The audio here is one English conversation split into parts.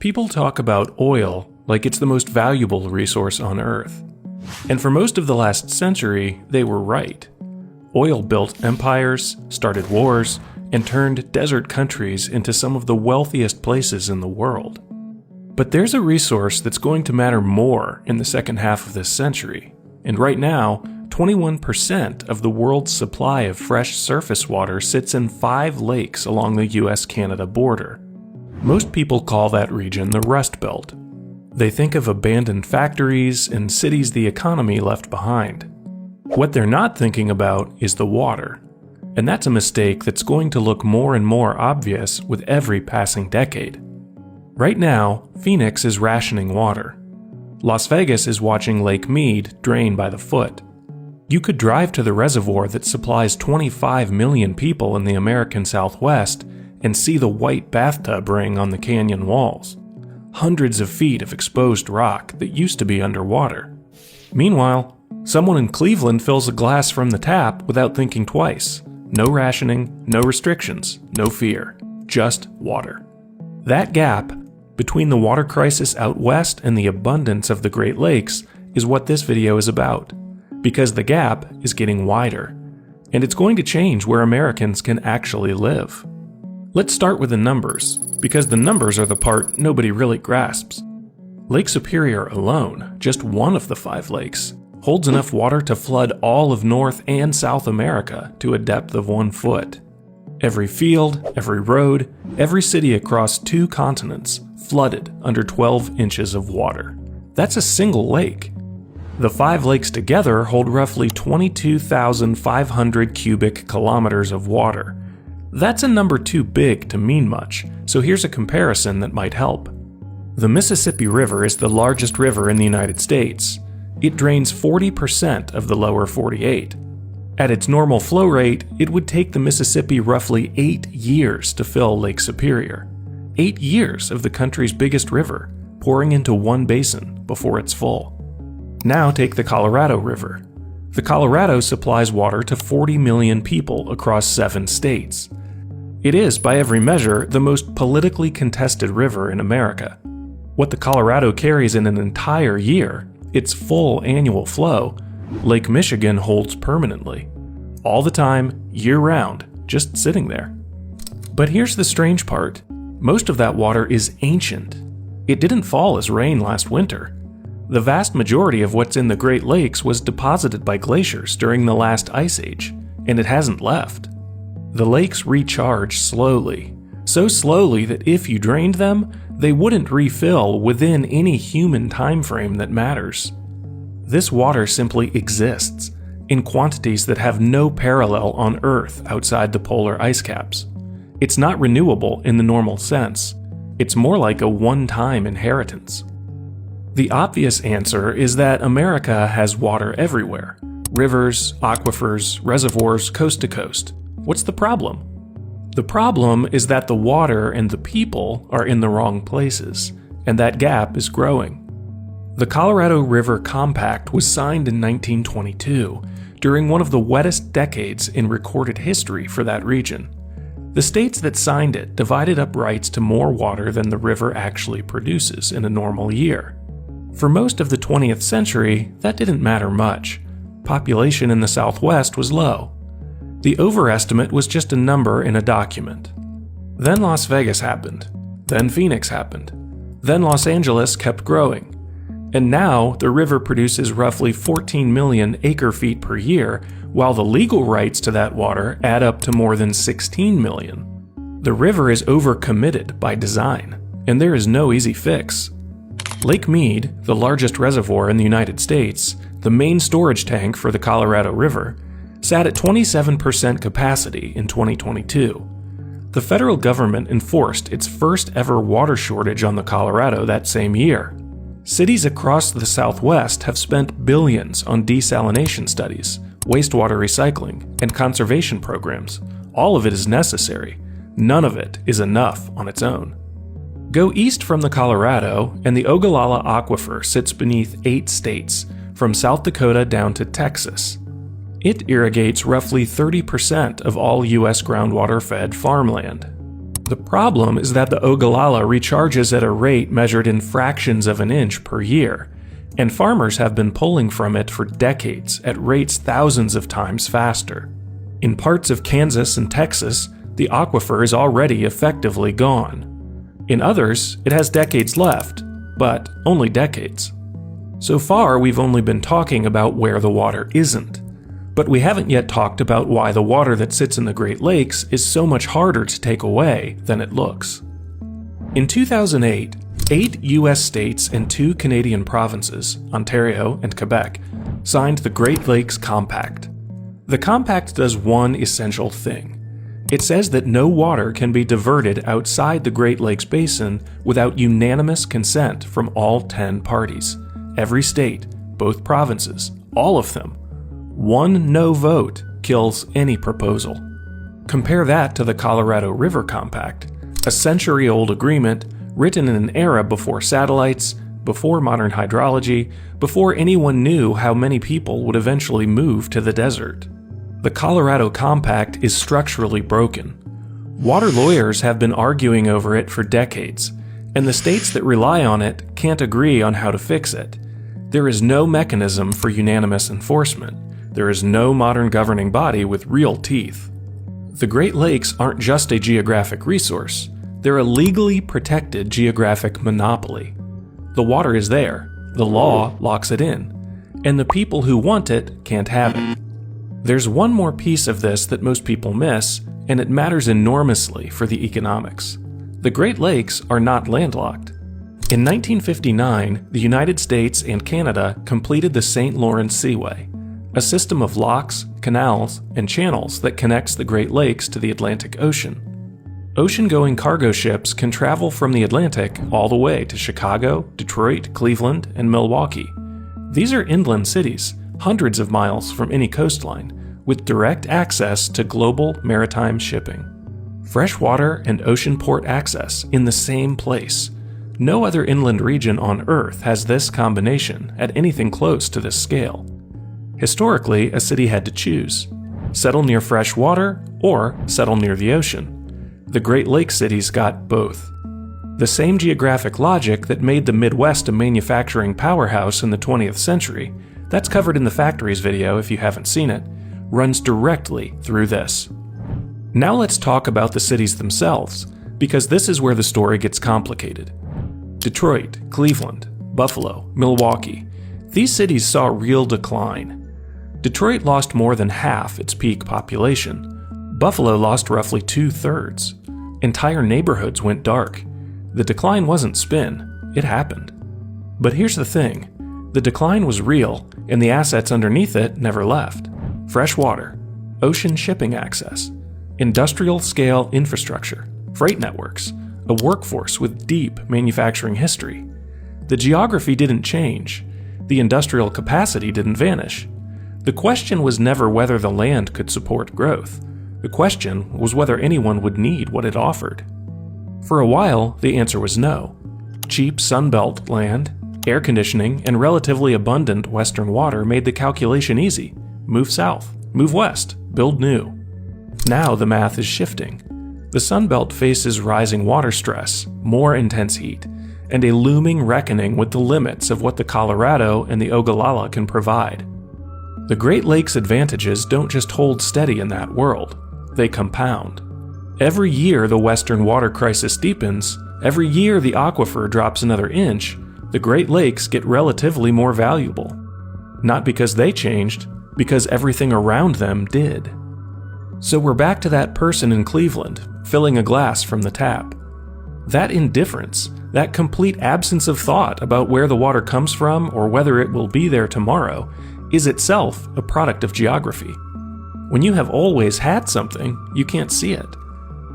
People talk about oil like it's the most valuable resource on Earth. And for most of the last century, they were right. Oil built empires, started wars, and turned desert countries into some of the wealthiest places in the world. But there's a resource that's going to matter more in the second half of this century, and right now, 21% of the world's supply of fresh surface water sits in 5 lakes along the US-Canada border. Most people call that region the Rust Belt. They think of abandoned factories and cities the economy left behind. What they're not thinking about is the water. And that's a mistake that's going to look more and more obvious with every passing decade. Right now, Phoenix is rationing water. Las Vegas is watching Lake Mead drain by the foot. You could drive to the reservoir that supplies 25 million people in the American Southwest and see the white bathtub ring on the canyon walls. Hundreds of feet of exposed rock that used to be underwater. Meanwhile, someone in Cleveland fills a glass from the tap without thinking twice. No rationing, no restrictions, no fear, just water. That gap between the water crisis out west and the abundance of the Great Lakes is what this video is about, because the gap is getting wider, and it's going to change where Americans can actually live. Let's start with the numbers, because the numbers are the part nobody really grasps. Lake Superior alone, just one of the 5 lakes, holds enough water to flood all of North and South America to a depth of 1 foot. Every field, every road, every city across 2 continents flooded under 12 inches of water. That's a single lake. The 5 lakes together hold roughly 22,500 cubic kilometers of water. That's a number too big to mean much, so here's a comparison that might help. The Mississippi River is the largest river in the United States. It drains 40% of the lower 48. At its normal flow rate, it would take the Mississippi roughly 8 years to fill Lake Superior. 8 years of the country's biggest river, pouring into one basin before it's full. Now take the Colorado River. The Colorado supplies water to 40 million people across 7 states. It is, by every measure, the most politically contested river in America. What the Colorado carries in an entire year, its full annual flow, Lake Michigan holds permanently. All the time, year-round, just sitting there. But here's the strange part. Most of that water is ancient. It didn't fall as rain last winter. The vast majority of what's in the Great Lakes was deposited by glaciers during the last ice age, and it hasn't left. The lakes recharge slowly, so slowly that if you drained them, they wouldn't refill within any human time frame that matters. This water simply exists, in quantities that have no parallel on Earth outside the polar ice caps. It's not renewable in the normal sense. It's more like a one-time inheritance. The obvious answer is that America has water everywhere. Rivers, aquifers, reservoirs, coast to coast. What's the problem? The problem is that the water and the people are in the wrong places, and that gap is growing. The Colorado River Compact was signed in 1922, during one of the wettest decades in recorded history for that region. The states that signed it divided up rights to more water than the river actually produces in a normal year. For most of the 20th century, that didn't matter much. Population in the Southwest was low. The overestimate was just a number in a document. Then Las Vegas happened. Then Phoenix happened. Then Los Angeles kept growing. And now the river produces roughly 14 million acre-feet per year, while the legal rights to that water add up to more than 16 million. The river is overcommitted by design, and there is no easy fix. Lake Mead, the largest reservoir in the United States, the main storage tank for the Colorado River, sat at 27% capacity in 2022. The federal government enforced its first ever water shortage on the Colorado that same year. Cities across the Southwest have spent billions on desalination studies, wastewater recycling, and conservation programs. All of it is necessary. None of it is enough on its own. Go east from the Colorado, and the Ogallala Aquifer sits beneath 8 states, from South Dakota down to Texas. It irrigates roughly 30% of all U.S. groundwater-fed farmland. The problem is that the Ogallala recharges at a rate measured in fractions of an inch per year, and farmers have been pulling from it for decades at rates thousands of times faster. In parts of Kansas and Texas, the aquifer is already effectively gone. In others, it has decades left, but only decades. So far, we've only been talking about where the water isn't, but we haven't yet talked about why the water that sits in the Great Lakes is so much harder to take away than it looks. In 2008, 8 US states and 2 Canadian provinces, Ontario and Quebec, signed the Great Lakes Compact. The compact does one essential thing. It says that no water can be diverted outside the Great Lakes Basin without unanimous consent from all 10 parties. Every state, both provinces, all of them. One no vote kills any proposal. Compare that to the Colorado River Compact, a century-old agreement written in an era before satellites, before modern hydrology, before anyone knew how many people would eventually move to the desert. The Colorado Compact is structurally broken. Water lawyers have been arguing over it for decades, and the states that rely on it can't agree on how to fix it. There is no mechanism for unanimous enforcement. There is no modern governing body with real teeth. The Great Lakes aren't just a geographic resource. They're a legally protected geographic monopoly. The water is there, the law locks it in, and the people who want it can't have it. There's one more piece of this that most people miss, and it matters enormously for the economics. The Great Lakes are not landlocked. In 1959, the United States and Canada completed the St. Lawrence Seaway, a system of locks, canals, and channels that connects the Great Lakes to the Atlantic Ocean. Ocean-going cargo ships can travel from the Atlantic all the way to Chicago, Detroit, Cleveland, and Milwaukee. These are inland cities, hundreds of miles from any coastline, with direct access to global maritime shipping. Freshwater and ocean port access in the same place. No other inland region on Earth has this combination at anything close to this scale. Historically, a city had to choose: settle near fresh water or settle near the ocean. The Great Lakes cities got both. The same geographic logic that made the Midwest a manufacturing powerhouse in the 20th century, that's covered in the Factories video if you haven't seen it, runs directly through this. Now let's talk about the cities themselves, because this is where the story gets complicated. Detroit, Cleveland, Buffalo, Milwaukee. These cities saw real decline. Detroit lost more than half its peak population. Buffalo lost roughly 2/3. Entire neighborhoods went dark. The decline wasn't spin, it happened. But here's the thing, the decline was real, and the assets underneath it never left. Fresh water, ocean shipping access, industrial-scale infrastructure, freight networks, a workforce with deep manufacturing history. The geography didn't change. The industrial capacity didn't vanish. The question was never whether the land could support growth. The question was whether anyone would need what it offered. For a while, the answer was no. Cheap Sunbelt land, air conditioning, and relatively abundant Western water made the calculation easy. Move south, move west, build new. Now the math is shifting. The Sunbelt faces rising water stress, more intense heat, and a looming reckoning with the limits of what the Colorado and the Ogallala can provide. The Great Lakes advantages don't just hold steady in that world, they compound. Every year the Western water crisis deepens, every year the aquifer drops another inch, the Great Lakes get relatively more valuable. Not because they changed, because everything around them did. So we're back to that person in Cleveland, filling a glass from the tap. That indifference, that complete absence of thought about where the water comes from or whether it will be there tomorrow, is itself a product of geography. When you have always had something, you can't see it.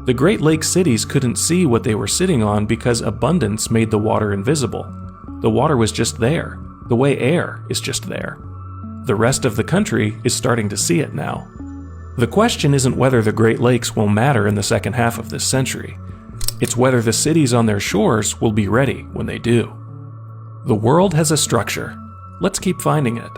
The Great Lakes cities couldn't see what they were sitting on because abundance made the water invisible. The water was just there, the way air is just there. The rest of the country is starting to see it now. The question isn't whether the Great Lakes will matter in the second half of this century. It's whether the cities on their shores will be ready when they do. The world has a structure. Let's keep finding it.